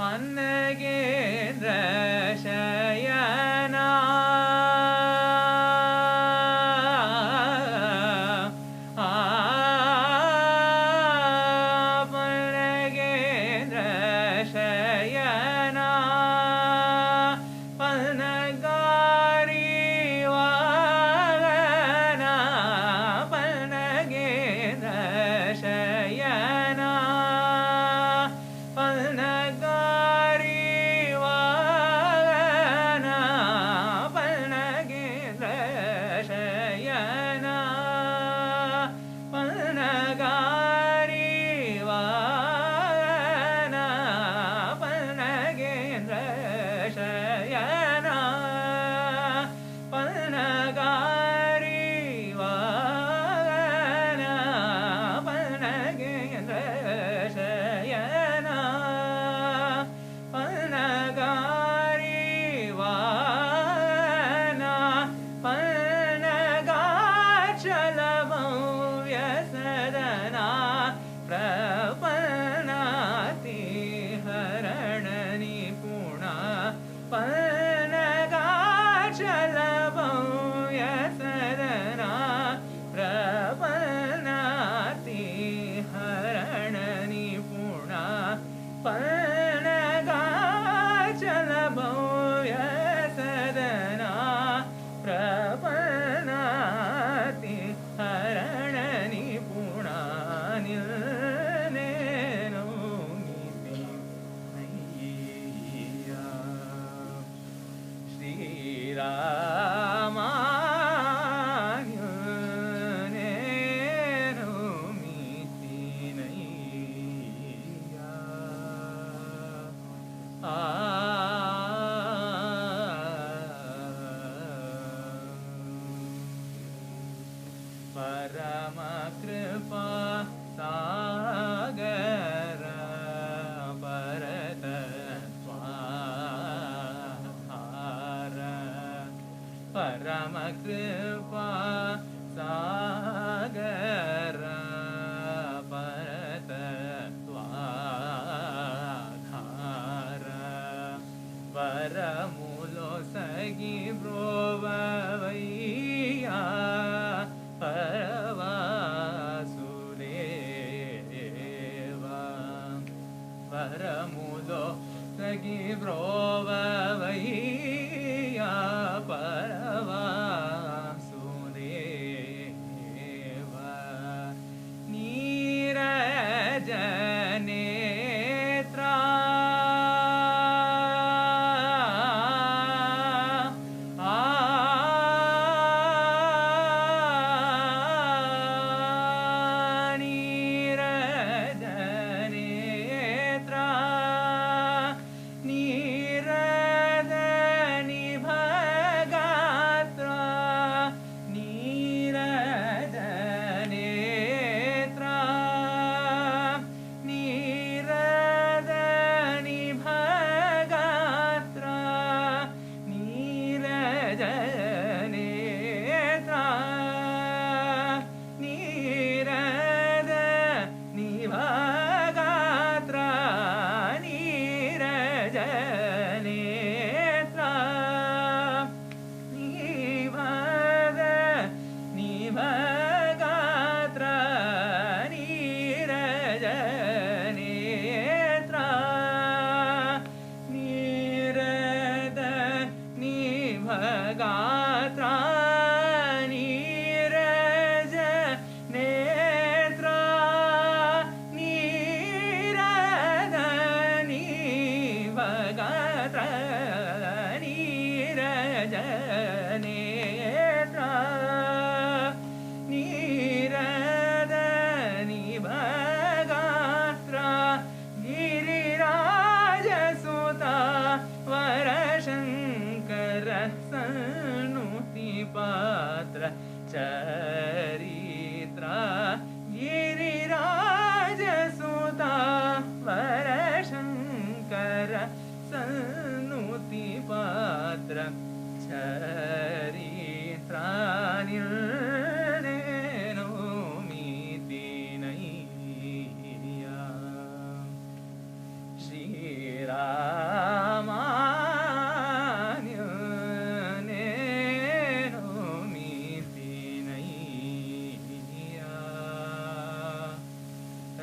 Pannagedra Shayana Pannagedra Shayana Pannagari Vagana Pannagedra Shayana Kripa Sagara Paratattvadhara Varamulo Sagi Brovavaiya Paravasudeva Varamulo Sagi Brovavaiya Paravasudeva Nirajanetra Nirajanetra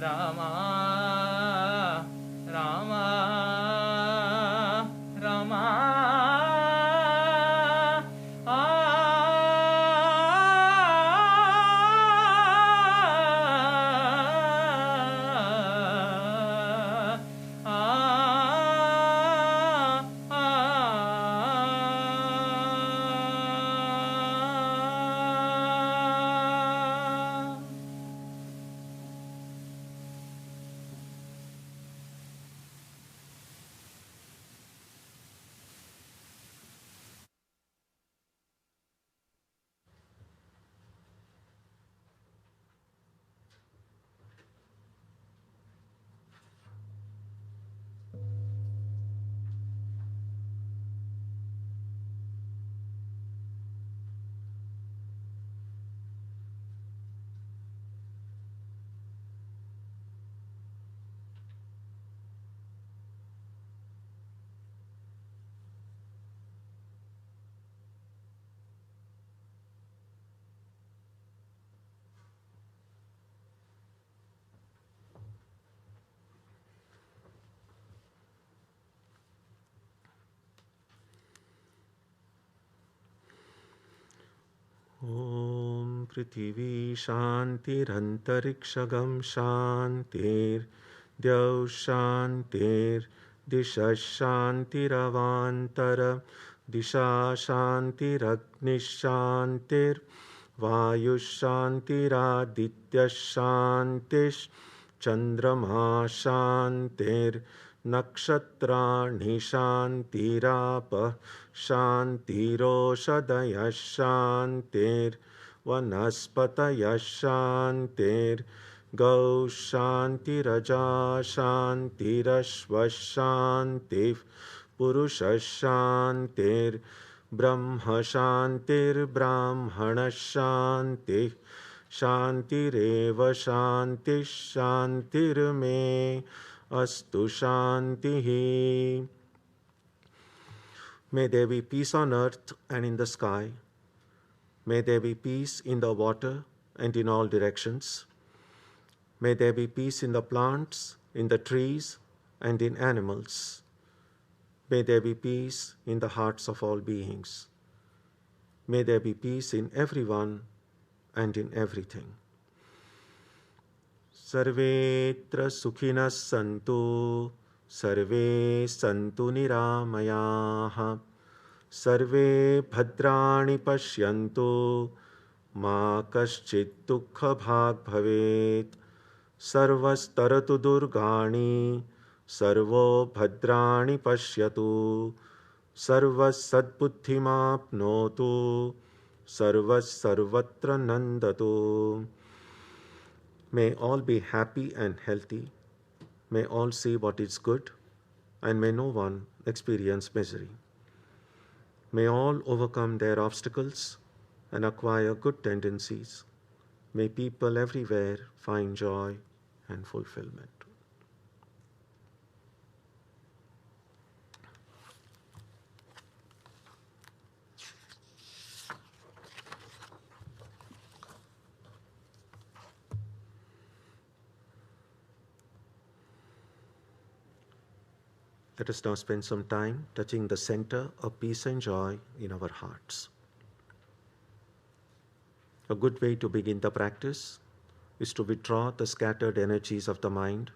Rama, Rama, Rama. Om Prithvi Shantirantariksha Shantir Dyav Shantir Disha Shantiravantara Disha Shantiragnishantir Vayu Shantiraditya Shantish Chandrama Shantir Nakshatrani Shantirapa Shantiroshadaya Shantir Vanaspataya Shantir Gau Shantiraja Shantirashva Shantir Purusha Shantir Brahma Shantir Brahmana Shantir Shantireva Shanti Shantir Me Astu Shantihi. May there be peace on earth and in the sky. May there be peace in the water and in all directions. May there be peace in the plants, in the trees, and in animals. May there be peace in the hearts of all beings. May there be peace in everyone and in everything. Sarvetra sukhinas santu, sarve santu niramayaha, sarve bhadrani pashyantu, ma kaschit dukkha bhag bhavet, sarvastaratu durgani, sarvo bhadrani pashyatu, sarvas sadbuddhimapnotu, sarvas sarvatra nandatu. May all be happy and healthy. May all see what is good, and may no one experience misery. May all overcome their obstacles and acquire good tendencies. May people everywhere find joy and fulfillment. Let us now spend some time touching the center of peace and joy in our hearts. A good way to begin the practice is to withdraw the scattered energies of the mind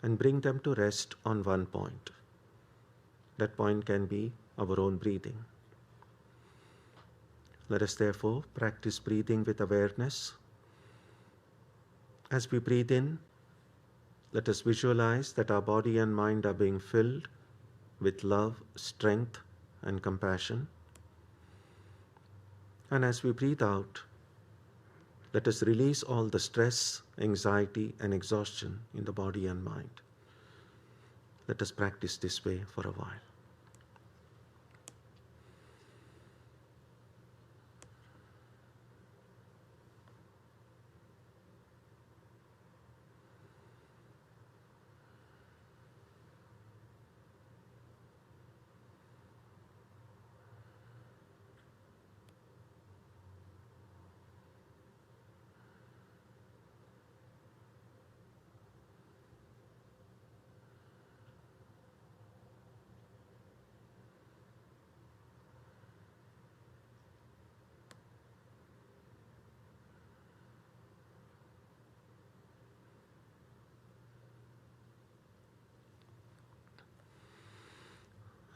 and bring them to rest on one point. That point can be our own breathing. Let us therefore practice breathing with awareness. As we breathe in, let us visualize that our body and mind are being filled with love, strength, and compassion. And as we breathe out, let us release all the stress, anxiety, and exhaustion in the body and mind. Let us practice this way for a while.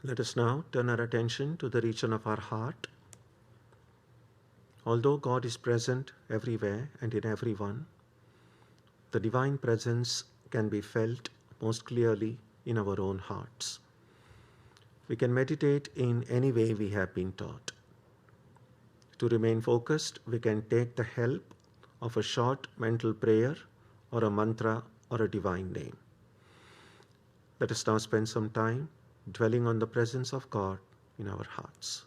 Let us now turn our attention to the region of our heart. Although God is present everywhere and in everyone, the divine presence can be felt most clearly in our own hearts. We can meditate in any way we have been taught. To remain focused, we can take the help of a short mental prayer or a mantra or a divine name. Let us now spend some time dwelling on the presence of God in our hearts.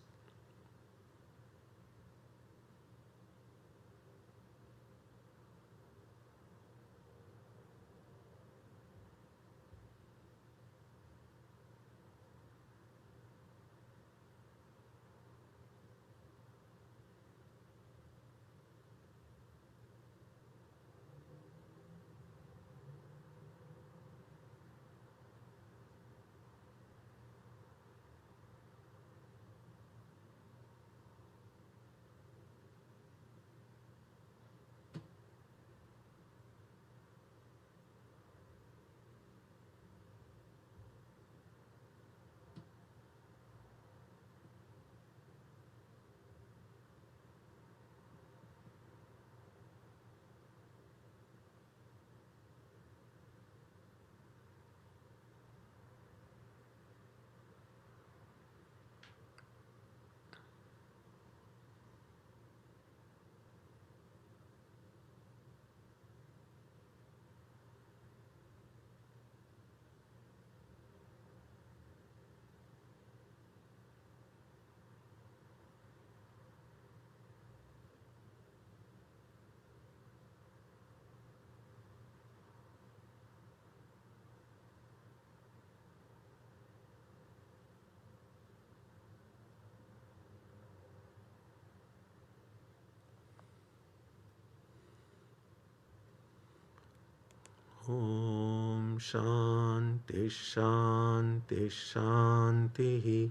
Om Shanti Shanti Shanti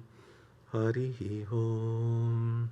Harihi Om.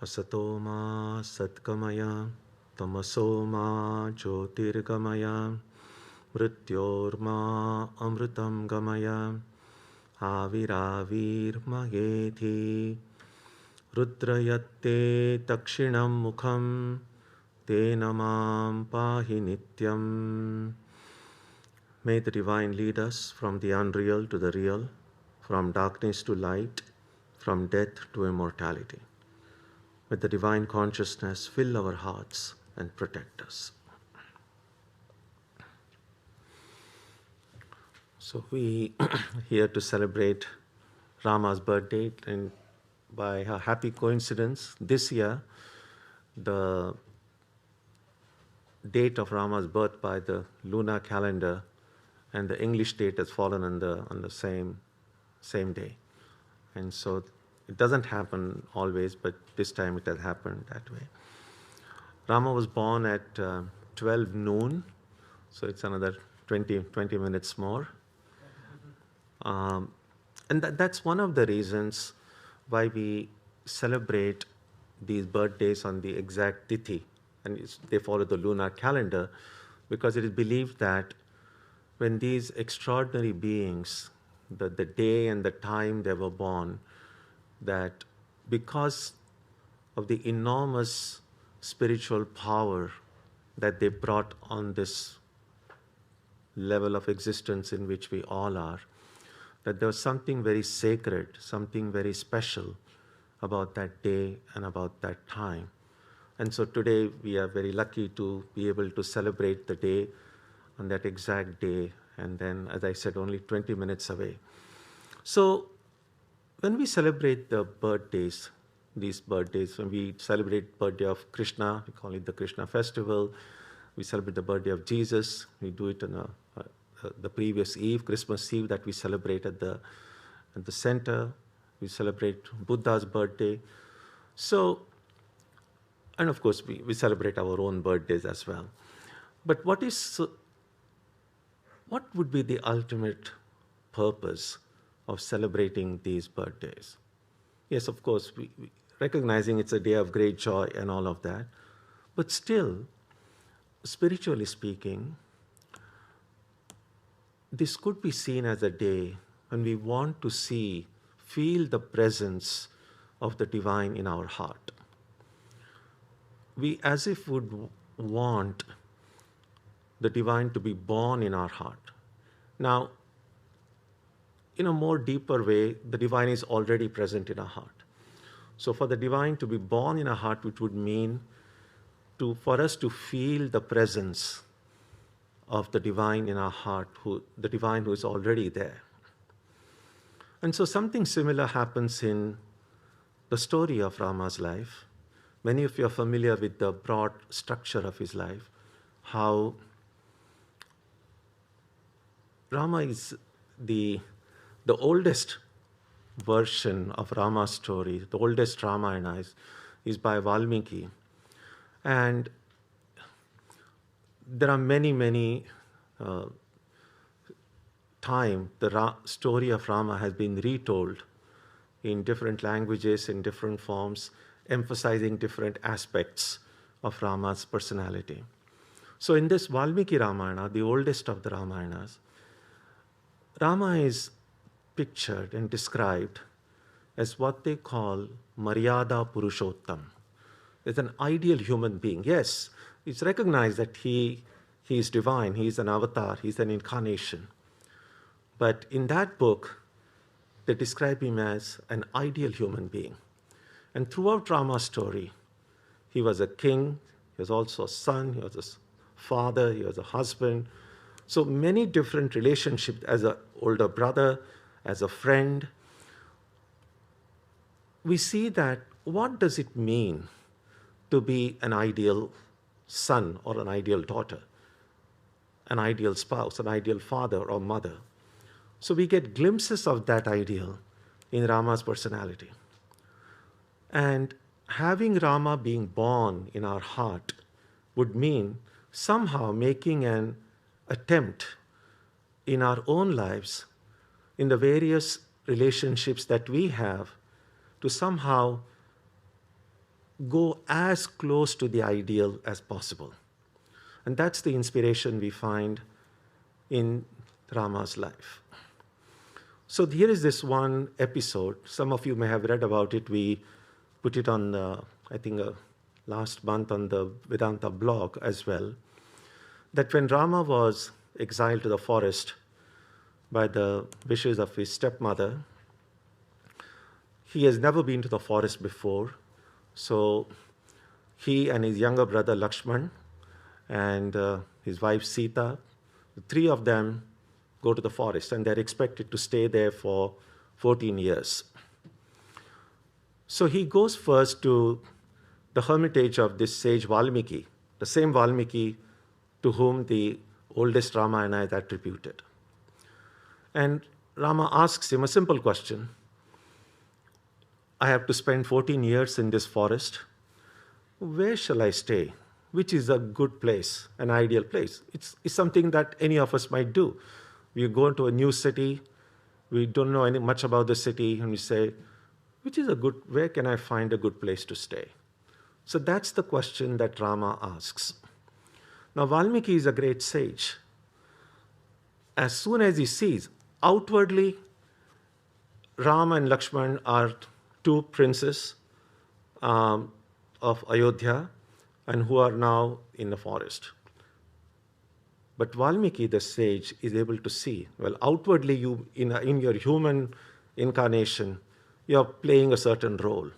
Asato ma satgamaya, tamaso ma jyotirgamaya, mrityorma amritam gamaya, avirāvirmayeti, rudrayatte takshinam mukham, tena mam pahi nityam. May the Divine lead us from the unreal to the real, from darkness to light, from death to immortality. May the Divine consciousness fill our hearts and protect us. So we here to celebrate Rama's birthday, and by a happy coincidence, this year the date of Rama's birth by the lunar calendar and the English date has fallen on the same day. And so it doesn't happen always, but this time it has happened that way. Rama was born at 12 noon, so it's another 20 minutes more. And that's one of the reasons why we celebrate these birthdays on the exact tithi, and they follow the lunar calendar, because it is believed that when these extraordinary beings, the day and the time they were born, that because of the enormous spiritual power that they brought on this level of existence in which we all are, that there was something very sacred, something very special about that day and about that time. And so today we are very lucky to be able to celebrate the day on that exact day, and then, as I said, only 20 minutes away. So when we celebrate the birthdays, these birthdays, when we celebrate birthday of Krishna, we call it the Krishna festival. We celebrate the birthday of Jesus. We do it on the previous Eve, Christmas Eve, that we celebrate at the center. We celebrate Buddha's birthday. So, and of course, we celebrate our own birthdays as well. But what would be the ultimate purpose of celebrating these birthdays? Yes, of course, we recognizing it's a day of great joy and all of that, but still, spiritually speaking, this could be seen as a day when we want to feel the presence of the divine in our heart. We as if would want the divine to be born in our heart. Now, in a more deeper way, the divine is already present in our heart. So for the divine to be born in our heart, which would mean for us to feel the presence of the divine in our heart, the divine who is already there. And so something similar happens in the story of Rama's life. Many of you are familiar with the broad structure of his life, how Rama is the oldest version of Rama's story, the oldest Ramayana is by Valmiki. And there are many times the story of Rama has been retold in different languages, in different forms, emphasizing different aspects of Rama's personality. So in this Valmiki Ramayana, the oldest of the Ramayanas, Rama is pictured and described as what they call Maryada Purushottam. It's an ideal human being. Yes, it's recognized that he is divine, he is an avatar, he is an incarnation. But in that book, they describe him as an ideal human being. And throughout Rama's story, he was a king, he was also a son, he was a father, he was a husband. So many different relationships as an older brother, as a friend. We see that what does it mean to be an ideal son or an ideal daughter, an ideal spouse, an ideal father or mother. So we get glimpses of that ideal in Rama's personality. And having Rama being born in our heart would mean somehow making an attempt in our own lives, in the various relationships that we have, to somehow go as close to the ideal as possible. And that's the inspiration we find in Rama's life. So here is this one episode. Some of you may have read about it. We put it on the, I think, last month on the Vedanta blog as well, that when Rama was exiled to the forest by the wishes of his stepmother, he has never been to the forest before. So he and his younger brother Lakshman and his wife Sita, the three of them go to the forest, and they're expected to stay there for 14 years. So he goes first to the hermitage of this sage Valmiki, the same Valmiki to whom the oldest Ramayana is attributed. And Rama asks him a simple question. I have to spend 14 years in this forest. Where shall I stay? Which is a good place, an ideal place? It's something that any of us might do. We go into a new city, we don't know much about the city, and we say, where can I find a good place to stay? So that's the question that Rama asks. Now, Valmiki is a great sage. As soon as he sees, outwardly, Rama and Lakshman are two princes of Ayodhya and who are now in the forest. But Valmiki, the sage, is able to see, well, outwardly, you in your human incarnation, you're playing a certain role.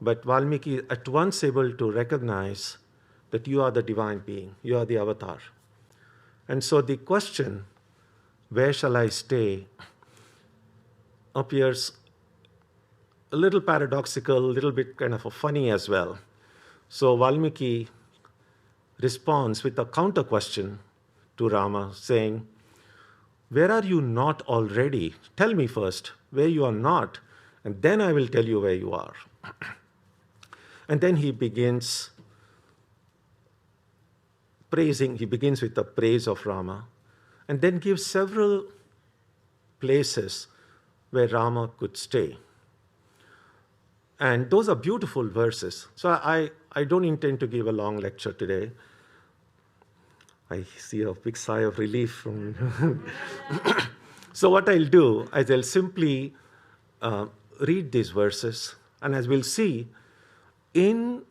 But Valmiki is at once able to recognize that you are the divine being, you are the avatar. And so the question, where shall I stay, appears a little paradoxical, a little bit kind of funny as well. So Valmiki responds with a counter question to Rama, saying, where are you not already? Tell me first where you are not, and then I will tell you where you are. And then he begins with the praise of Rama, and then gives several places where Rama could stay. And those are beautiful verses. So I don't intend to give a long lecture today. I see a big sigh of relief from So what I'll do is I'll simply read these verses, and as we'll see, in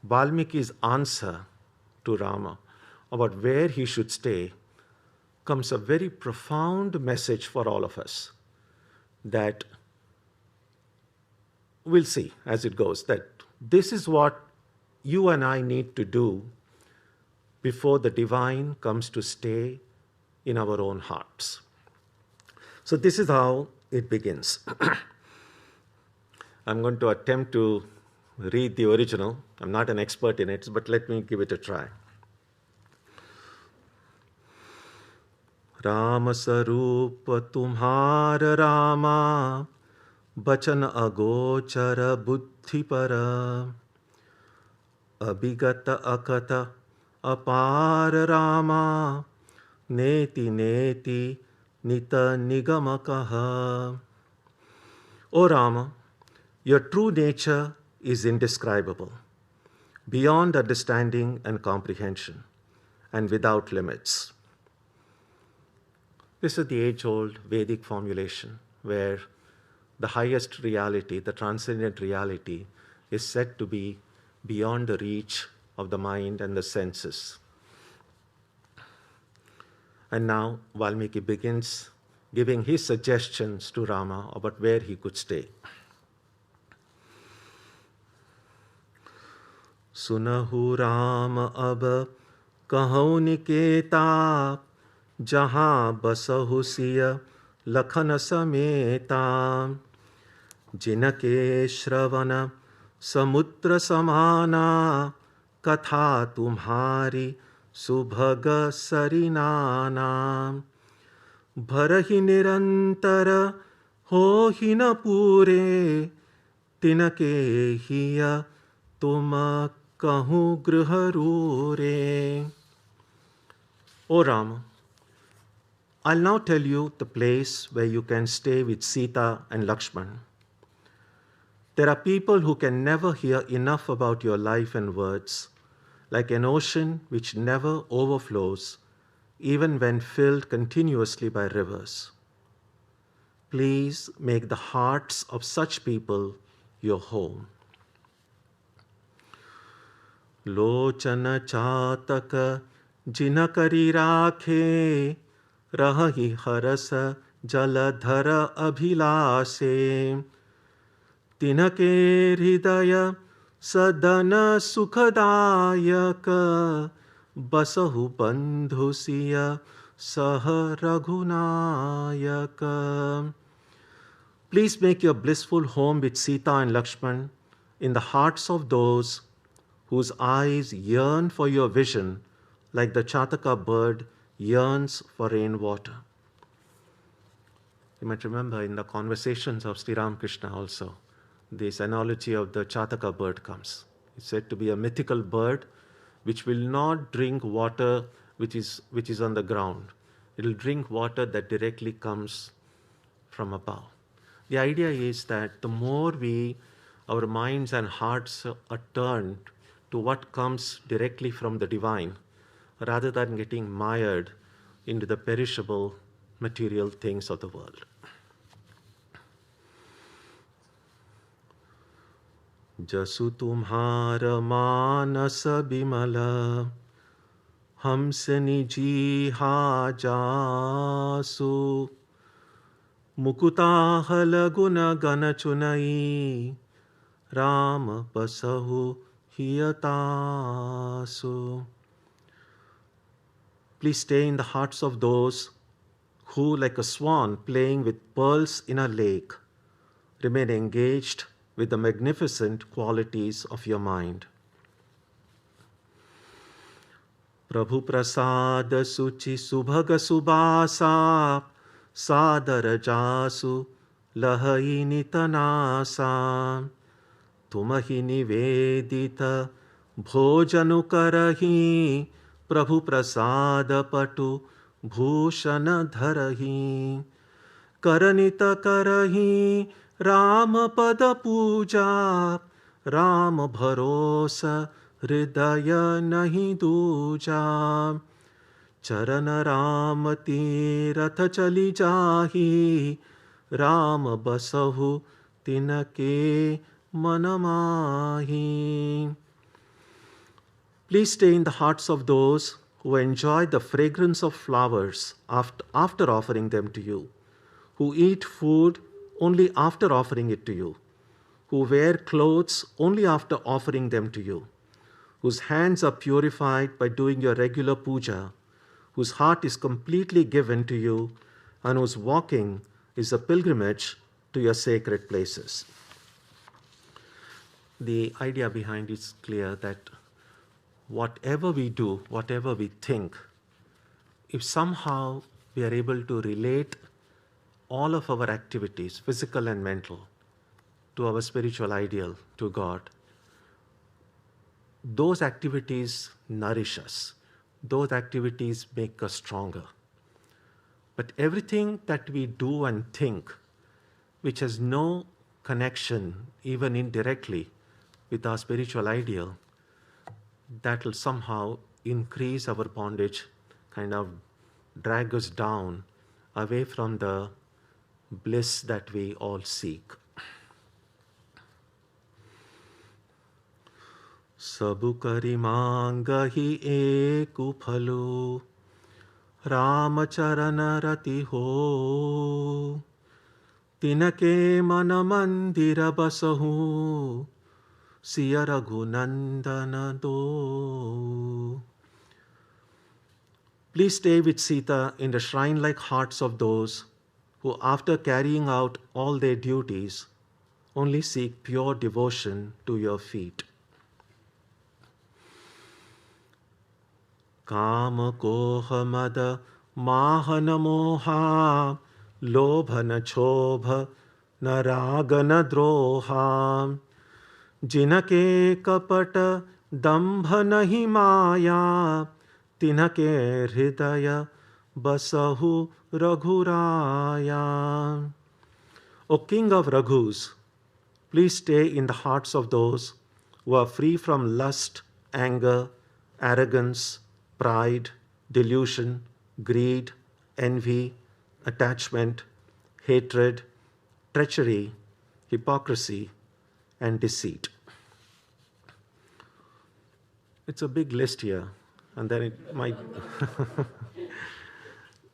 Valmiki's answer to Rama about where he should stay comes a very profound message for all of us that we'll see as it goes, that this is what you and I need to do before the divine comes to stay in our own hearts. So this is how it begins. I'm going to attempt to read the original. I'm not an expert in it, but let me give it a try. Ram Swaroop तुम्हार रामा, बचन अगोचर बुद्धि पर, अभिगत अकथ अपार रामा, नेति नेति नित निगम कह. O Rama, your true nature is indescribable, beyond understanding and comprehension, and without limits. This is the age-old Vedic formulation where the highest reality, the transcendent reality, is said to be beyond the reach of the mind and the senses. And now Valmiki begins giving his suggestions to Rama about where he could stay. Sunahu Ram ab kahau niketa, जहाँ बसहु सिय लखन समेता, जिनके श्रवण समुद्र समाना, कथा तुम्हारी सुभग सरिनाना, भरहि निरंतर हो ही न पूरे, तिनके हिय तुम कहूँ गृह Rure. O Rama, I'll now tell you the place where you can stay with Sita and Lakshman. There are people who can never hear enough about your life and words, like an ocean which never overflows, even when filled continuously by rivers. Please make the hearts of such people your home. Lochana Chataka Jinakari Rakhe Rahi Harasa Jaladhara Abhilase Tinake Hridaya Sadana Sukhadayaka Basahu Bandhusiya Saha Raghunayaka. Please make your blissful home with Sita and Lakshman in the hearts of those whose eyes yearn for your vision like the Chathaka bird yearns for rainwater. You might remember in the conversations of Sri Ramakrishna also, this analogy of the Chathaka bird comes. It's said to be a mythical bird which will not drink water which is on the ground. It will drink water that directly comes from above. The idea is that the more our minds and hearts are turned to what comes directly from the divine, rather than getting mired into the perishable material things of the world. Jasu tumhara manasa bimala हमसे निजी जासु मुकुताहल गुण गण चुनई Ram बसहु हियतासु. Please stay in the hearts of those who, like a swan playing with pearls in a lake, remain engaged with the magnificent qualities of your mind. Prabhu prasad suchi subhaga subasa sadar jasu lahai nitanasa tumahi nivedita bhojanu karahi Prabhu prasad patu bhushan dharahi karanita karahi Ram pada puja Ram bharosa हृदय नहीं दूजा चरण राम तीरथ चली जाही राम बसहु तिनके मन माही. Please stay in the hearts of those who enjoy the fragrance of flowers after offering them to you, who eat food only after offering it to you, who wear clothes only after offering them to you, whose hands are purified by doing your regular puja, whose heart is completely given to you, and whose walking is a pilgrimage to your sacred places. The idea behind it is clear that whatever we do, whatever we think, if somehow we are able to relate all of our activities, physical and mental, to our spiritual ideal, to God, those activities nourish us. Those activities make us stronger. But everything that we do and think, which has no connection, even indirectly, with our spiritual ideal, that will somehow increase our bondage, kind of drag us down away from the bliss that we all seek. सबु करि मांगहि एकु फलु राम चरण रति हो तिनके मन मंदिर बसहु सिय रघुनंदन दो. Please stay with Sita in the shrine-like hearts of those who, after carrying out all their duties, only seek pure devotion to your feet. काम कोह मद माहन मोहा लोभ न क्षोभ न राग न द्रोहा जिनके कपट दंभ नहीं माया तिनके हृदय बसहु रघुराया. O King of Raghus, Please stay in the hearts of those who are free from lust, anger, arrogance, pride, delusion, greed, envy, attachment, hatred, treachery, hypocrisy, and deceit. It's a big list here, and then it might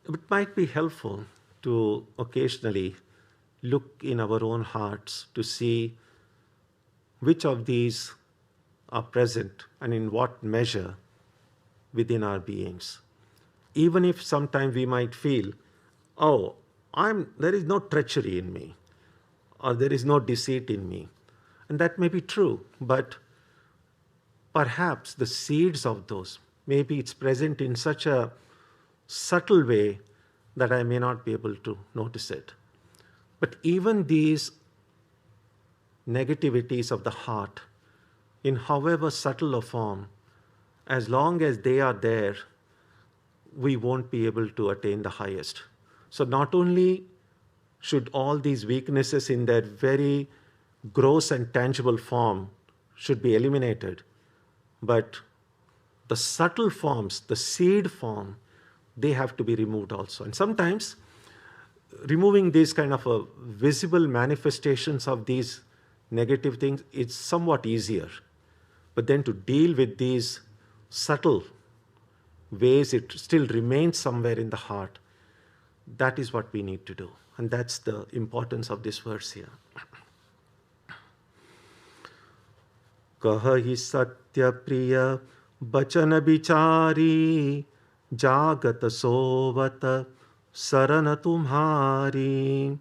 it might be helpful to occasionally look in our own hearts to see which of these are present and in what measure within our beings. Even if sometimes we might feel, oh, there is no treachery in me, or there is no deceit in me. And that may be true, but perhaps the seeds of those, maybe it's present in such a subtle way that I may not be able to notice it. But even these negativities of the heart, in however subtle a form, as long as they are there, we won't be able to attain the highest. So not only should all these weaknesses in their very gross and tangible form should be eliminated, but the subtle forms, the seed form, they have to be removed also. And sometimes removing these kind of visible manifestations of these negative things is somewhat easier. But then to deal with these subtle ways it still remains somewhere in the heart, that is what we need to do. And that's the importance of this verse here. Kahahi satya priya bachan bichari jagat sovat saran tumhari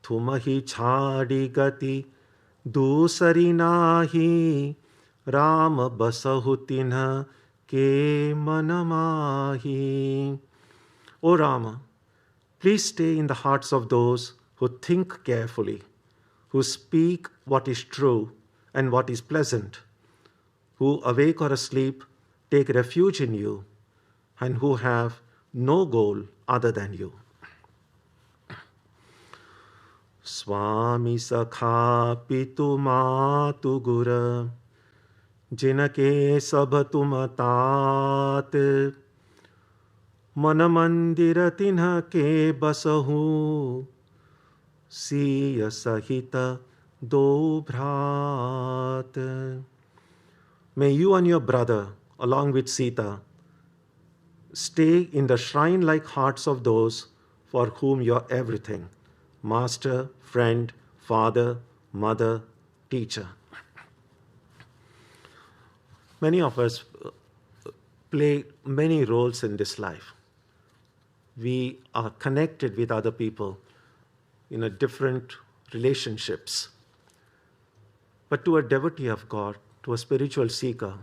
तुमहि छाड़ी गति दूसरी नाही राम बसहु तिन्ह के मन माही. O Rama, please stay in the hearts of those who think carefully, who speak what is true and what is pleasant, who awake or asleep take refuge in you, and who have no goal other than you. Swamy sakha pitu matu gura जिनके सब तुम तात मन मंदिर तिन्ह के बसहु सीय सहित दो भ्रात. May you and your brother, along with Sita, stay in the shrine-like hearts of those for whom you are everything: master, friend, father, mother, teacher. Many of us play many roles in this life. We are connected with other people in a different relationships. But to a devotee of God, to a spiritual seeker,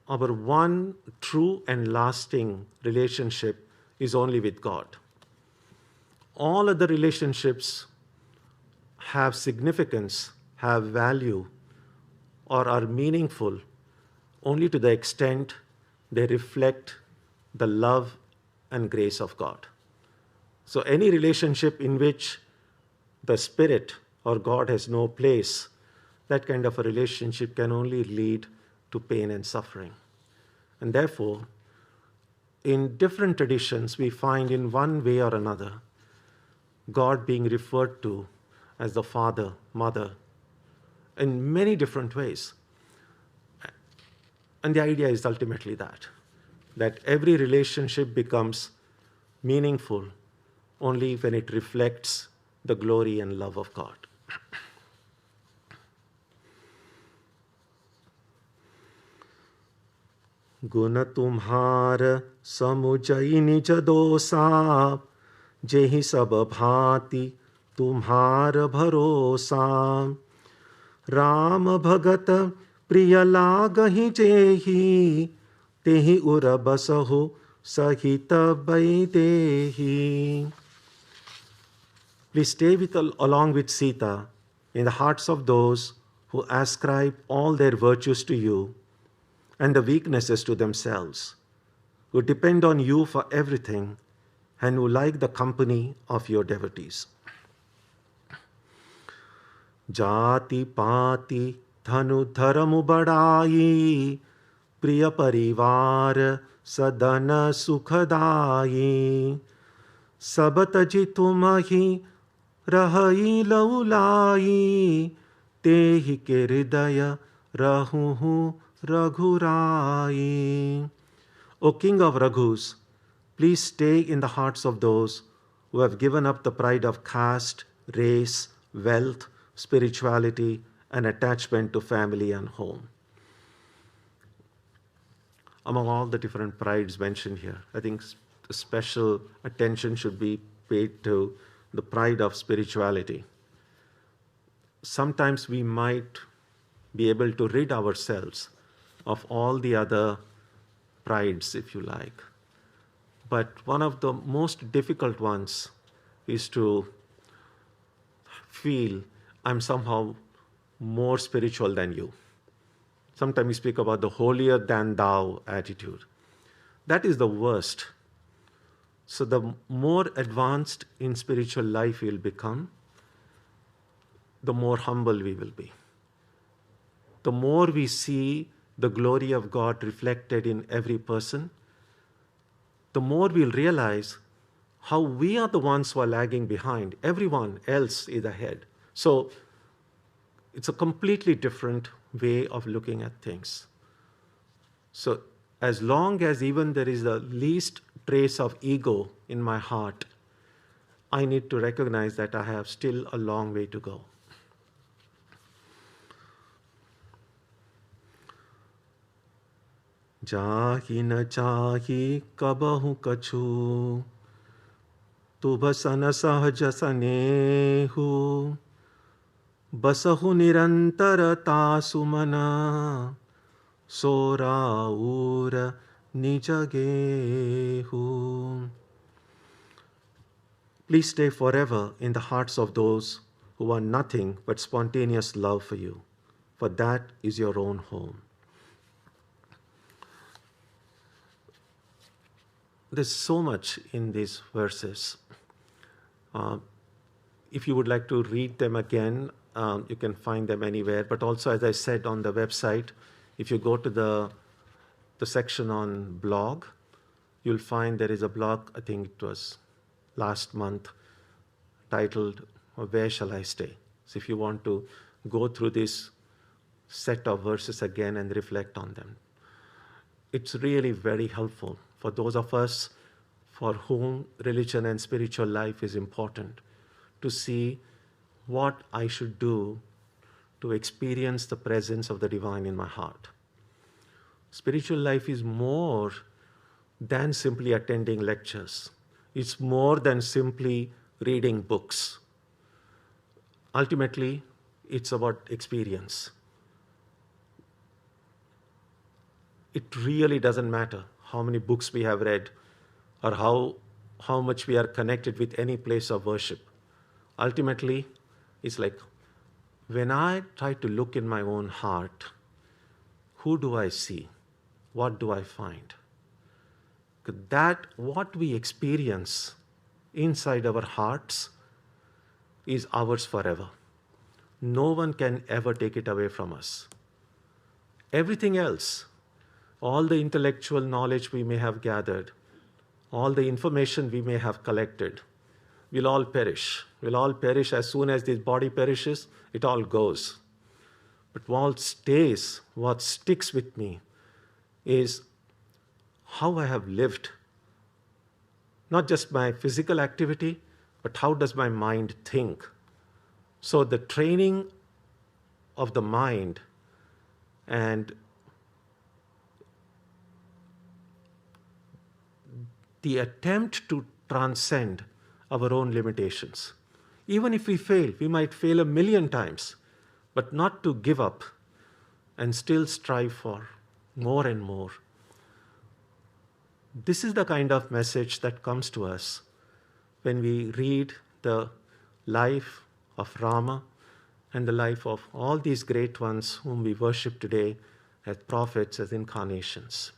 our one true and lasting relationship is only with God. All other relationships have significance, have value, or are meaningful only to the extent they reflect the love and grace of God. So any relationship in which the Spirit or God has no place, that kind of a relationship can only lead to pain and suffering. And therefore, in different traditions, we find in one way or another God being referred to as the Father, Mother, in many different ways. And the idea is ultimately that every relationship becomes meaningful only when it reflects the glory and love of God. गुण तुम्हार समुजई निज दोसा जेहि सब भांति तुम्हार भरोसा राम भगत प्रिय लागहि जेहि तेहि उर बसहु सहित बैदेहि. Please stay along with Sita in the hearts of those who ascribe all their virtues to you and the weaknesses to themselves, who depend on you for everything, and who like the company of your devotees. जाति पाति धनु धर्म बढ़ाई, प्रिय परिवार सदन सुखदाई, सब तजि तुम ही रही लौलाई, ते ही के हृदय रहूँ रघुराई. O King of Raghus, please stay in the hearts of those who have given up the pride of caste, race, wealth, spirituality, and attachment to family and home. Among all the different prides mentioned here, I think special attention should be paid to the pride of spirituality. Sometimes we might be able to rid ourselves of all the other prides, if you like. But one of the most difficult ones is to feel I'm somehow more spiritual than you. Sometimes we speak about the holier than thou attitude. That is the worst. So the more advanced in spiritual life we'll become, the more humble we will be. The more we see the glory of God reflected in every person, the more we'll realize how we are the ones who are lagging behind. Everyone else is ahead. So it's a completely different way of looking at things. So as long as even there is the least trace of ego in my heart, I need to recognize that I have still a long way to go. जाहि न चाहि कबहु कछु, तुभ सन सहज सनेहु, बसहु निरंतरता सुमना, सोराऊर निज गेहु. Please stay forever in the hearts of those who are nothing but spontaneous love for you, for that is your own home. There's so much in these verses. If you would like to read them again, you can find them anywhere. But also, as I said on the website, if you go to the section on blog, you'll find there is a blog, I think it was last month, titled, Where Shall I Stay? So if you want to go through this set of verses again and reflect on them, it's really very helpful for those of us for whom religion and spiritual life is important, to see what I should do to experience the presence of the divine in my heart. Spiritual life is more than simply attending lectures. It's more than simply reading books. Ultimately, it's about experience. It really doesn't matter how many books we have read or how much we are connected with any place of worship. Ultimately, it's like when I try to look in my own heart, who do I see? What do I find? That what we experience inside our hearts is ours forever. No one can ever take it away from us. Everything else, all the intellectual knowledge we may have gathered, all the information we may have collected, will all perish. Will all perish as soon as this body perishes, it all goes. But what stays, what sticks with me is how I have lived. Not just my physical activity, but how does my mind think? So the training of the mind and the attempt to transcend our own limitations. Even if we fail, we might fail 1,000,000 times, but not to give up and still strive for more and more. This is the kind of message that comes to us when we read the life of Rama and the life of all these great ones whom we worship today as prophets, as incarnations.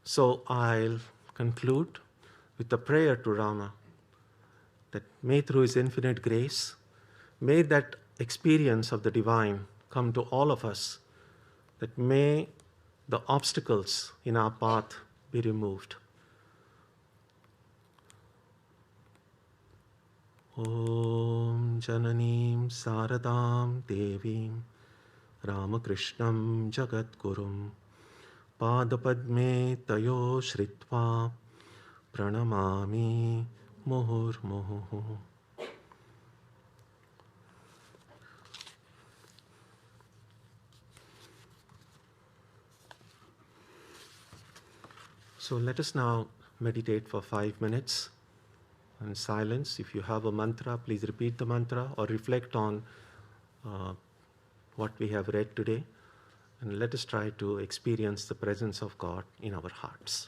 So I'll conclude with a prayer to Rama. that may through His infinite grace, may that experience of the divine come to all of us, that may the obstacles in our path be removed. Om Jananim Saradam Devim Ramakrishnam Jagadgurum Padapadme Tayo Shritva Pranamami Muhurmuhu. So let us now meditate for 5 minutes in silence. If you have a mantra, please repeat the mantra or reflect on what we have read today. And let us try to experience the presence of God in our hearts.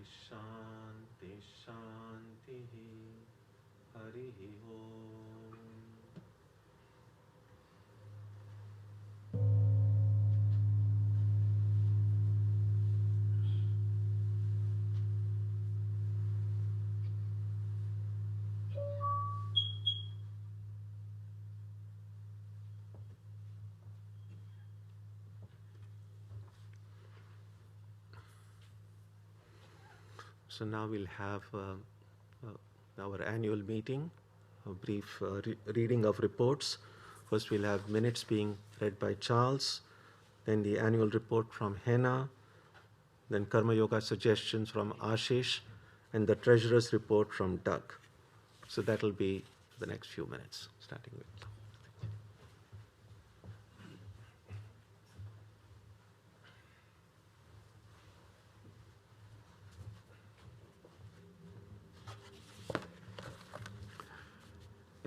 Shanti Shanti Hari Om. So now we'll have our annual meeting, a brief reading of reports. First we'll have minutes being read by Charles, then the annual report from Henna, then Karma Yoga suggestions from Ashish, and the treasurer's report from Doug. So that'll be for the next few minutes, starting with.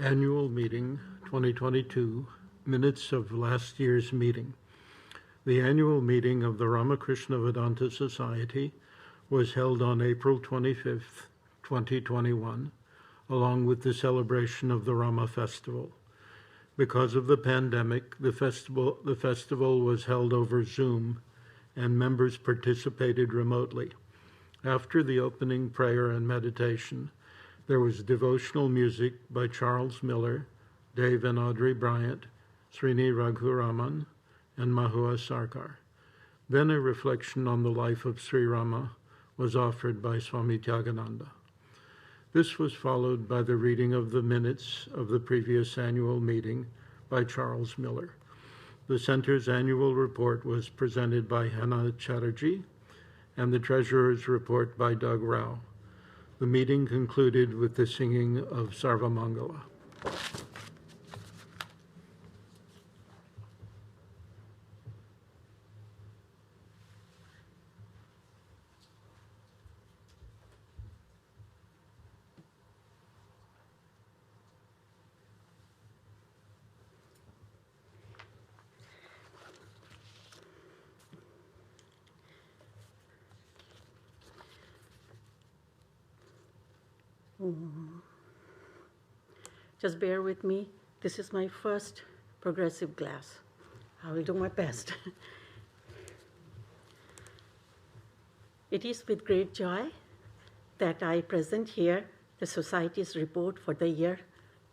Annual Meeting 2022, Minutes of last year's meeting. The annual meeting of the Ramakrishna Vedanta Society was held on April 25th, 2021, along with the celebration of the Rama Festival. Because of the pandemic, the festival was held over Zoom, and members participated remotely. After the opening prayer and meditation, there was devotional music by Charles Miller, Dave and Audrey Bryant, Srini Raghuraman, and Mahua Sarkar. Then a reflection on the life of Sri Rama was offered by Swamy Tyagananda. This was followed by the reading of the minutes of the previous annual meeting by Charles Miller. The Center's annual report was presented by Hannah Chatterjee, and the Treasurer's report by Doug Rao. The meeting concluded with the singing of Sarvamangala. Just bear with me. This is my first progressive glass. I will do my best. It is with great joy that I present here the Society's report for the year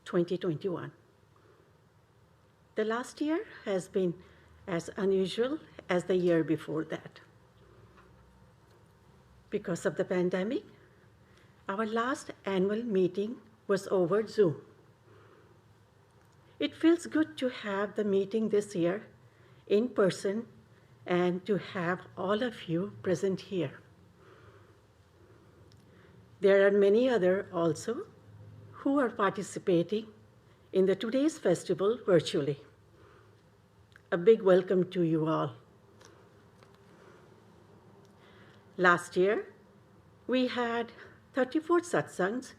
2021. The last year has been as unusual as the year before that. Because of the pandemic, our last annual meeting was over Zoom. It feels good to have the meeting this year in person and to have all of you present here. There are many others also who are participating in the today's festival virtually. A big welcome to you all. Last year, we had 34 satsangs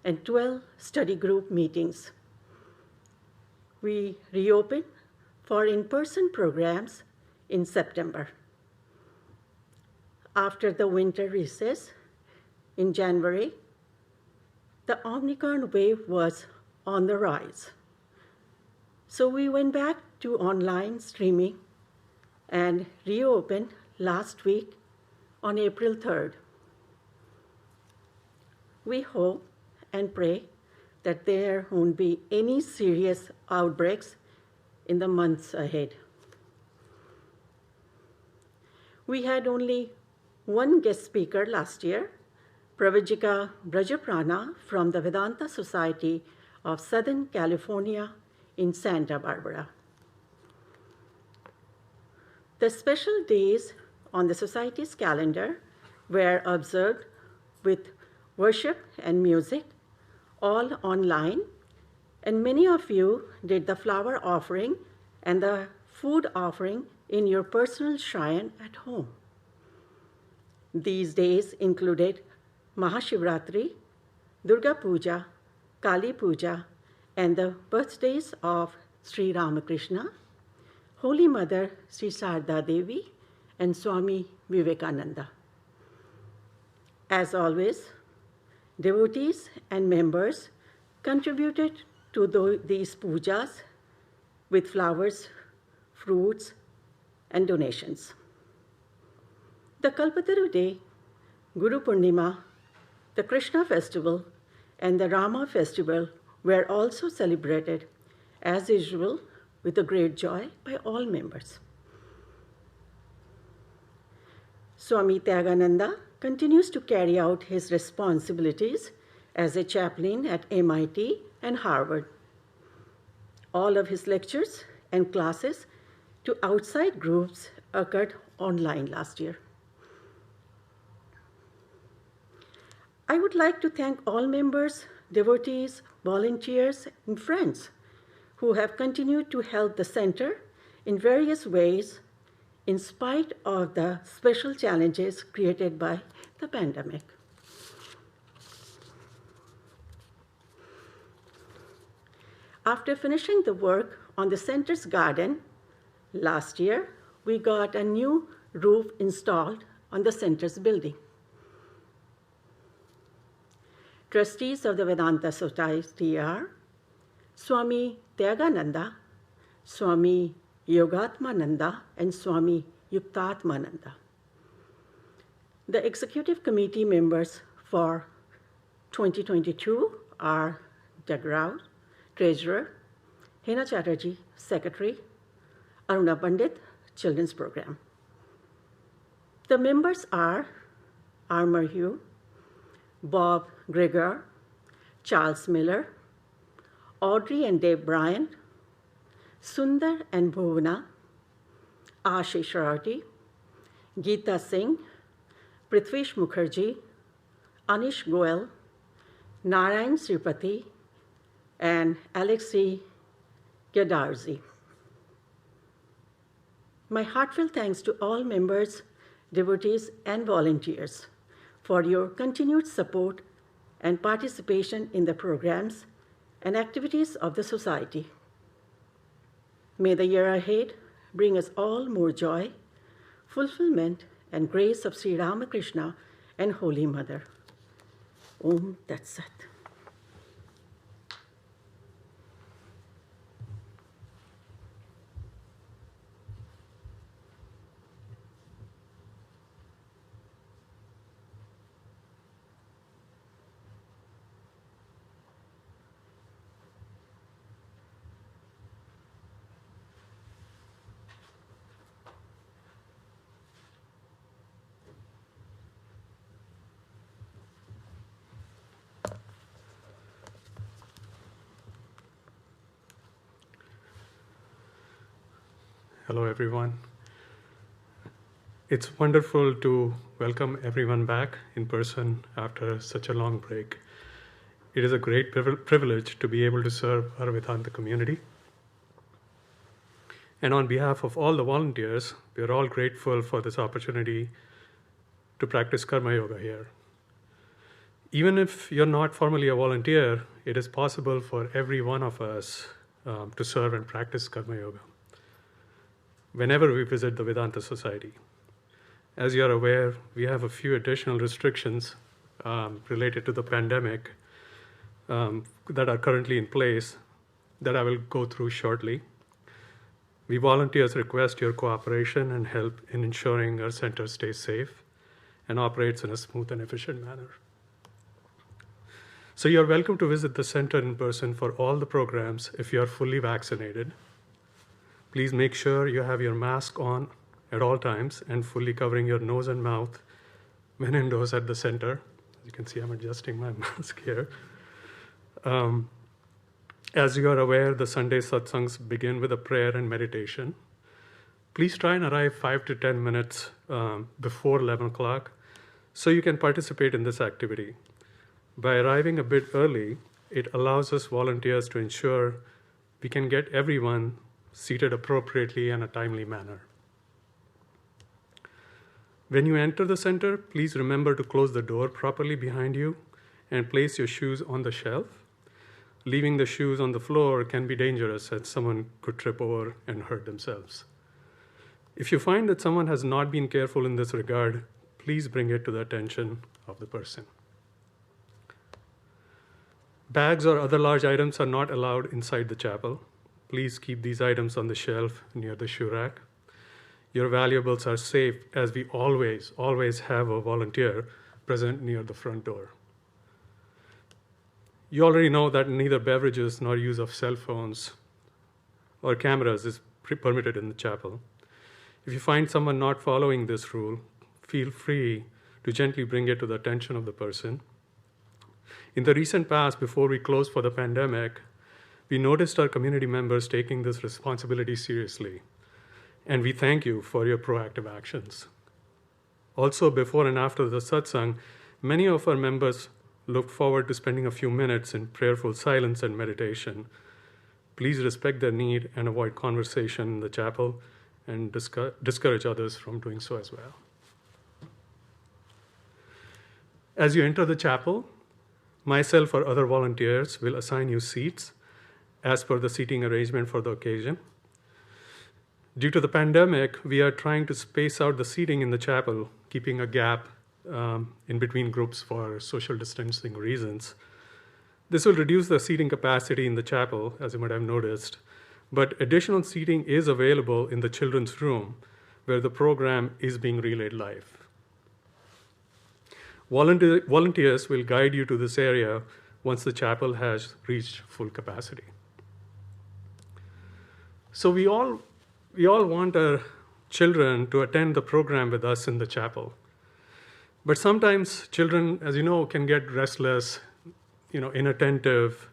and 12 study group meetings. We reopened for in-person programs in September. After the winter recess in January, the Omicron wave was on the rise. So we went back to online streaming and reopened last week on April 3rd. We hope and pray that there won't be any serious outbreaks in the months ahead. We had only one guest speaker last year, Pravajika Brajaprana from the Vedanta Society of Southern California in Santa Barbara. The special days on the Society's calendar were observed with worship and music, all online, and many of you did the flower offering and the food offering in your personal shrine at home. These days included Mahashivratri, Durga Puja, Kali Puja, and the birthdays of Sri Ramakrishna, Holy Mother Sri Sarda Devi, and Swami Vivekananda. As always, devotees and members contributed to these pujas with flowers, fruits, and donations. The Kalpataru Day, Guru Purnima, the Krishna festival, and the Rama festival were also celebrated as usual with a great joy by all members. Swamy Tyagananda continues to carry out his responsibilities as a chaplain at MIT and Harvard. All of his lectures and classes to outside groups occurred online last year. I would like to thank all members, devotees, volunteers, and friends who have continued to help the center in various ways in spite of the special challenges created by the pandemic. After finishing the work on the center's garden last year, we got a new roof installed on the center's building. Trustees of the Vedanta Society are Swamy Tyagananda, Swamy Yogatmananda, and Swamy Yuktatmananda. The executive committee members for 2022 are Doug Rao, Treasurer, Hena Chatterjee, Secretary, Aruna Pandit, Children's Program. The members are Armour Hugh, Bob Gregor, Charles Miller, Audrey and Dave Bryant, Sundar and Bhuvana, Ashish Rauti, Geeta Singh, Prithvish Mukherjee, Anish Goel, Narayan Sripati, and Alexei Gadarzi. My heartfelt thanks to all members, devotees, and volunteers for your continued support and participation in the programs and activities of the Society. May the year ahead bring us all more joy, fulfillment, and grace of Sri Ramakrishna and Holy Mother. Om Tat Sat. Hello, everyone. It's wonderful to welcome everyone back in person after such a long break. It is a great privilege to be able to serve our Vedanta community. And on behalf of all the volunteers, we are all grateful for this opportunity to practice Karma Yoga here. Even if you're not formally a volunteer, it is possible for every one of us to serve and practice Karma Yoga whenever we visit the Vedanta Society. As you're aware, we have a few additional restrictions related to the pandemic that are currently in place that I will go through shortly. We volunteers request your cooperation and help in ensuring our center stays safe and operates in a smooth and efficient manner. So you're welcome to visit the center in person for all the programs if you're fully vaccinated. Please make sure you have your mask on at all times and fully covering your nose and mouth when indoors at the center. As you can see, I'm adjusting my mask here. As you are aware, the Sunday Satsangs begin with a prayer and meditation. Please try and arrive 5 to 10 minutes before 11 o'clock so you can participate in this activity. By arriving a bit early, it allows us volunteers to ensure we can get everyone seated appropriately in a timely manner. When you enter the center, please remember to close the door properly behind you and place your shoes on the shelf. Leaving the shoes on the floor can be dangerous as someone could trip over and hurt themselves. If you find that someone has not been careful in this regard, please bring it to the attention of the person. Bags or other large items are not allowed inside the chapel. Please keep these items on the shelf near the shoe rack. Your valuables are safe, as we always have a volunteer present near the front door. You already know that neither beverages nor use of cell phones or cameras is permitted in the chapel. If you find someone not following this rule, feel free to gently bring it to the attention of the person. In the recent past, before we closed for the pandemic, we noticed our community members taking this responsibility seriously, and we thank you for your proactive actions. Also, before and after the satsang, many of our members look forward to spending a few minutes in prayerful silence and meditation. Please respect their need and avoid conversation in the chapel and discourage others from doing so as well. As you enter the chapel, myself or other volunteers will assign you seats as per the seating arrangement for the occasion. Due to the pandemic, we are trying to space out the seating in the chapel, keeping a gap in between groups for social distancing reasons. This will reduce the seating capacity in the chapel, as you might have noticed, but additional seating is available in the children's room, where the program is being relayed live. Volunteers will guide you to this area once the chapel has reached full capacity. So we all want our children to attend the program with us in the chapel. But sometimes children, as you know, can get restless, inattentive,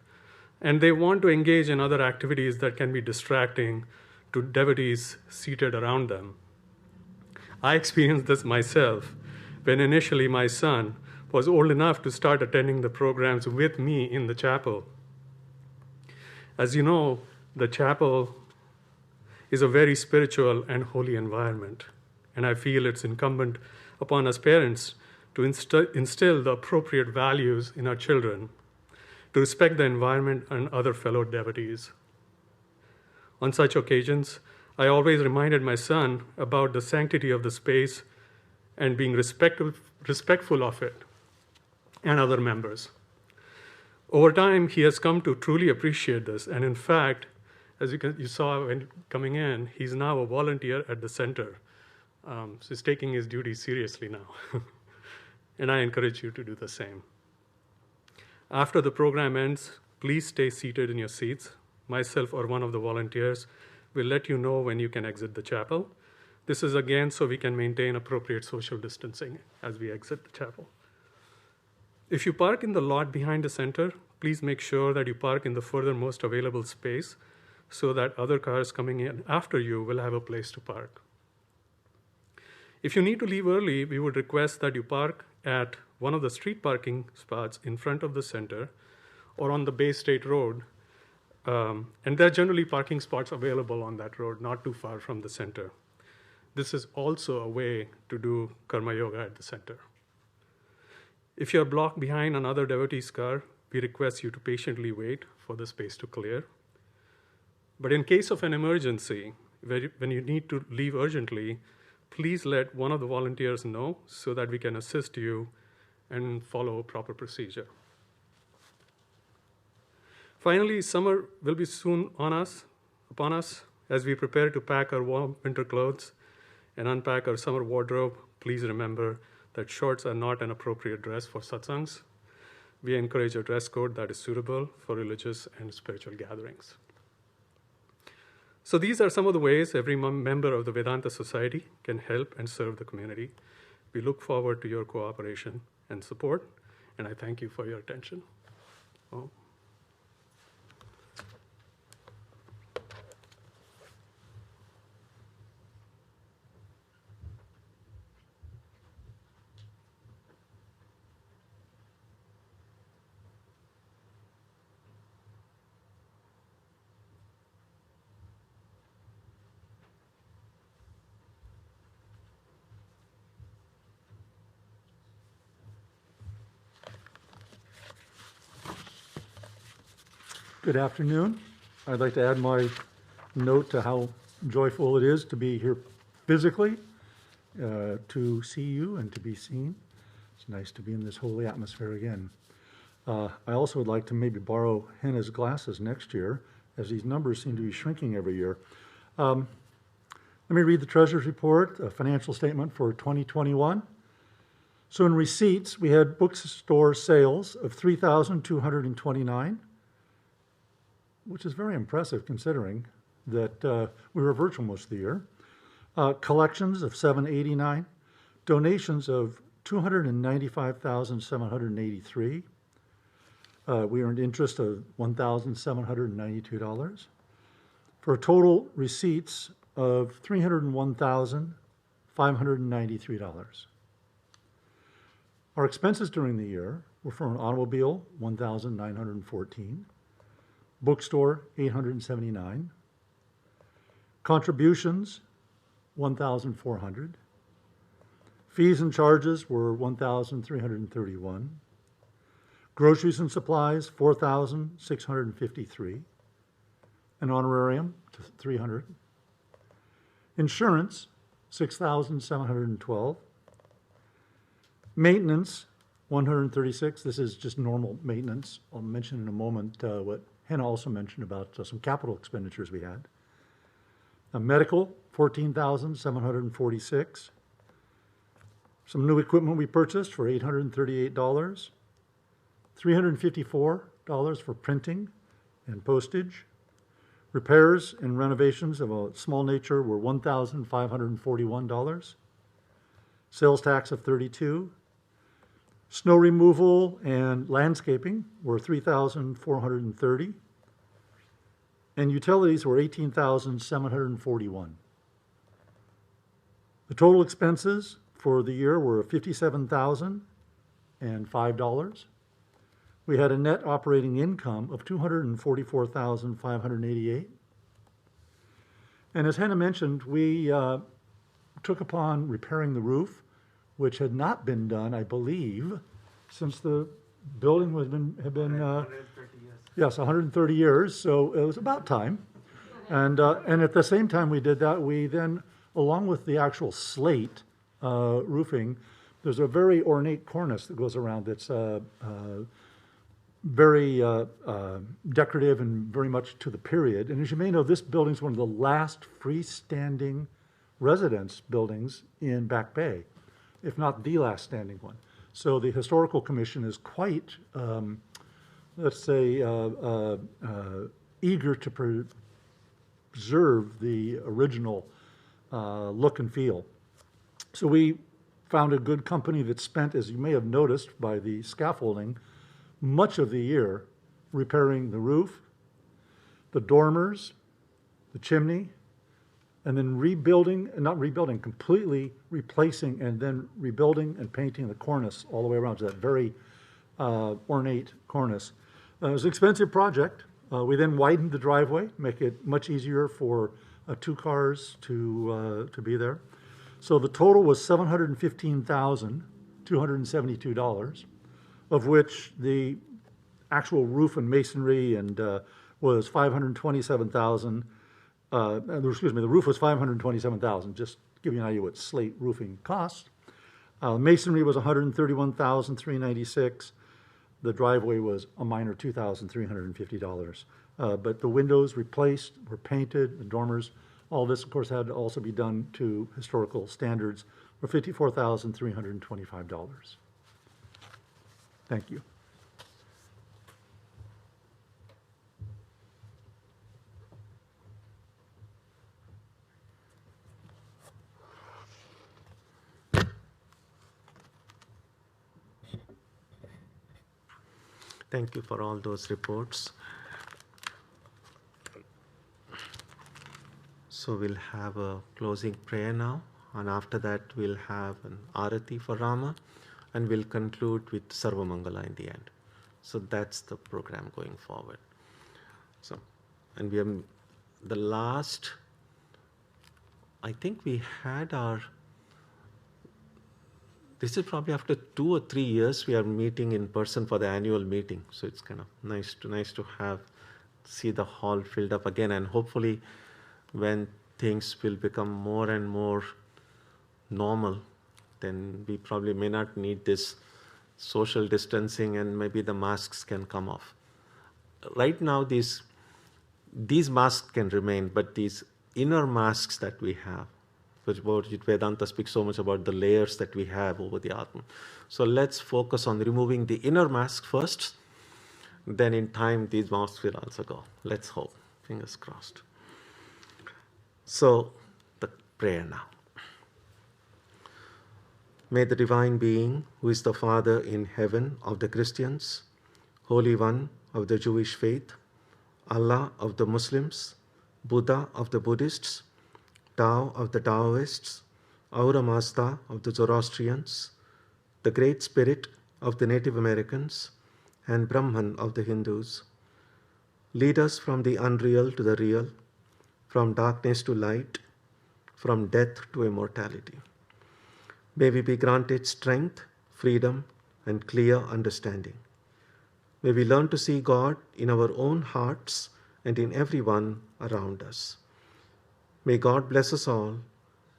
and they want to engage in other activities that can be distracting to devotees seated around them. I experienced this myself when initially my son was old enough to start attending the programs with me in the chapel. As you know, the chapel is a very spiritual and holy environment, and I feel it's incumbent upon us parents to instill the appropriate values in our children, to respect the environment and other fellow devotees. On such occasions, I always reminded my son about the sanctity of the space and being respectful of it and other members. Over time, he has come to truly appreciate this, and in fact, as you saw when coming in, he's now a volunteer at the center. So he's taking his duties seriously now. And I encourage you to do the same. After the program ends, please stay seated in your seats. Myself or one of the volunteers will let you know when you can exit the chapel. This is again so we can maintain appropriate social distancing as we exit the chapel. If you park in the lot behind the center, please make sure that you park in the furthermost available space so that other cars coming in after you will have a place to park. If you need to leave early, we would request that you park at one of the street parking spots in front of the center or on the Bay State Road. And there are generally parking spots available on that road, not too far from the center. This is also a way to do Karma Yoga at the center. If you're blocked behind another devotee's car, we request you to patiently wait for the space to clear. But in case of an emergency, when you need to leave urgently, please let one of the volunteers know so that we can assist you and follow proper procedure. Finally, summer will be soon upon us. As we prepare to pack our warm winter clothes and unpack our summer wardrobe, please remember that shorts are not an appropriate dress for satsangs. We encourage a dress code that is suitable for religious and spiritual gatherings. So these are some of the ways every member of the Vedanta Society can help and serve the community. We look forward to your cooperation and support, and I thank you for your attention. Oh. Good afternoon. I'd like to add my note to how joyful it is to be here physically to see you and to be seen. It's nice to be in this holy atmosphere again. I also would like to maybe borrow Henna's glasses next year, as these numbers seem to be shrinking every year. Let me read the Treasurer's Report, a financial statement for 2021. So in receipts, we had bookstore sales of $3,229, which is very impressive considering that we were virtual most of the year. Collections of $789, donations of $295,783. We earned interest of $1,792 for total receipts of $301,593. Our expenses during the year were for an automobile, $1,914, bookstore, $879, contributions, $1,400, fees and charges were $1,331, groceries and supplies, $4,653, an honorarium, $300, insurance, $6,712, maintenance, $136. This is just normal maintenance. I'll mention in a moment what Henna also mentioned about some capital expenditures we had. Medical, $14,746. Some new equipment we purchased for $838. $354 for printing and postage. Repairs and renovations of a small nature were $1,541. Sales tax of $32. Snow removal and landscaping were $3,430. And utilities were $18,741. The total expenses for the year were $57,005. We had a net operating income of $244,588. And as Henna mentioned, we took upon repairing the roof, which had not been done, I believe, since the building had been 130 years. Yes, 130 years, so it was about time. And at the same time we did that, we then, along with the actual slate roofing, there's a very ornate cornice that goes around that's very decorative and very much to the period. And as you may know, this building is one of the last freestanding residence buildings in Back Bay, if not the last standing one. So the Historical Commission is quite, let's say, eager to preserve the original look and feel. So we found a good company that spent, as you may have noticed by the scaffolding, much of the year repairing the roof, the dormers, the chimney, and then completely replacing and then rebuilding and painting the cornice all the way around to that very ornate cornice. It was an expensive project. We then widened the driveway, make it much easier for 2 cars to be there. So the total was $715,272, of which the actual roof and masonry and was $527,000. Excuse me, the roof was $527,000. Just to give you an idea what slate roofing cost. Masonry was $131,396. The driveway was a minor $2,350. But the windows replaced, were painted, the dormers, all this, of course, had to also be done to historical standards for $54,325. Thank you. Thank you for all those reports. So we'll have a closing prayer now, and after that we'll have an arati for Rama, and we'll conclude with Sarvamangala in the end. So that's the program going forward. So, and we have the last, I think we had our, this is probably after 2 or 3 years we are meeting in person for the annual meeting. So it's kind of nice to see the hall filled up again, and hopefully when things will become more and more normal, then we probably may not need this social distancing and maybe the masks can come off. Right now, these masks can remain, but these inner masks that we have, which Vedanta speaks so much about the layers that we have over the Atman. So let's focus on removing the inner mask first. Then in time, these masks will also go. Let's hope. Fingers crossed. So, the prayer now. May the Divine Being, who is the Father in heaven of the Christians, Holy One of the Jewish faith, Allah of the Muslims, Buddha of the Buddhists, Tao of the Taoists, Ahura Mazda of the Zoroastrians, the Great Spirit of the Native Americans, and Brahman of the Hindus, lead us from the unreal to the real, from darkness to light, from death to immortality. May we be granted strength, freedom, and clear understanding. May we learn to see God in our own hearts and in everyone around us. May God bless us all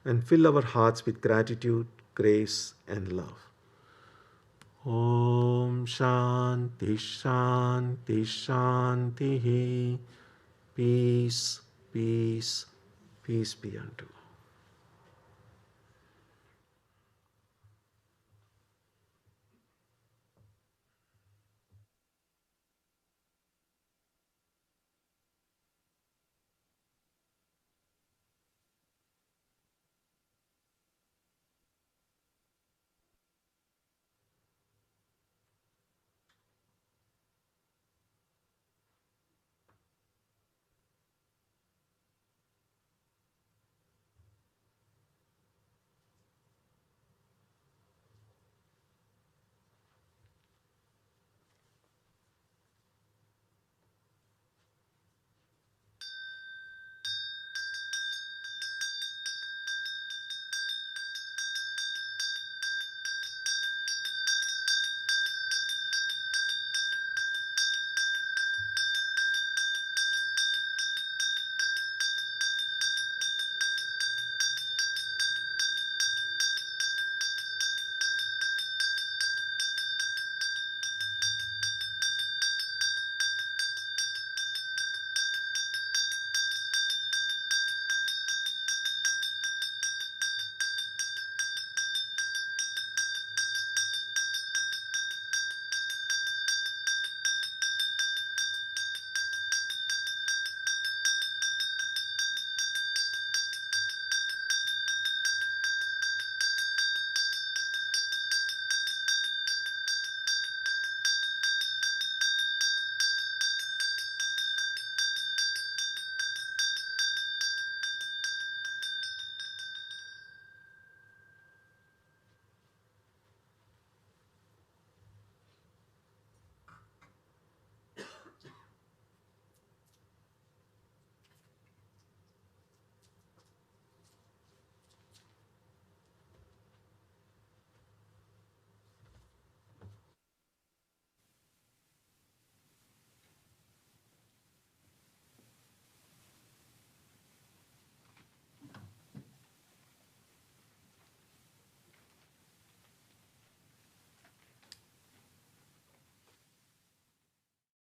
and fill our hearts with gratitude, grace, and love. Om Shanti Shanti Shanti. Peace, peace, peace be unto us.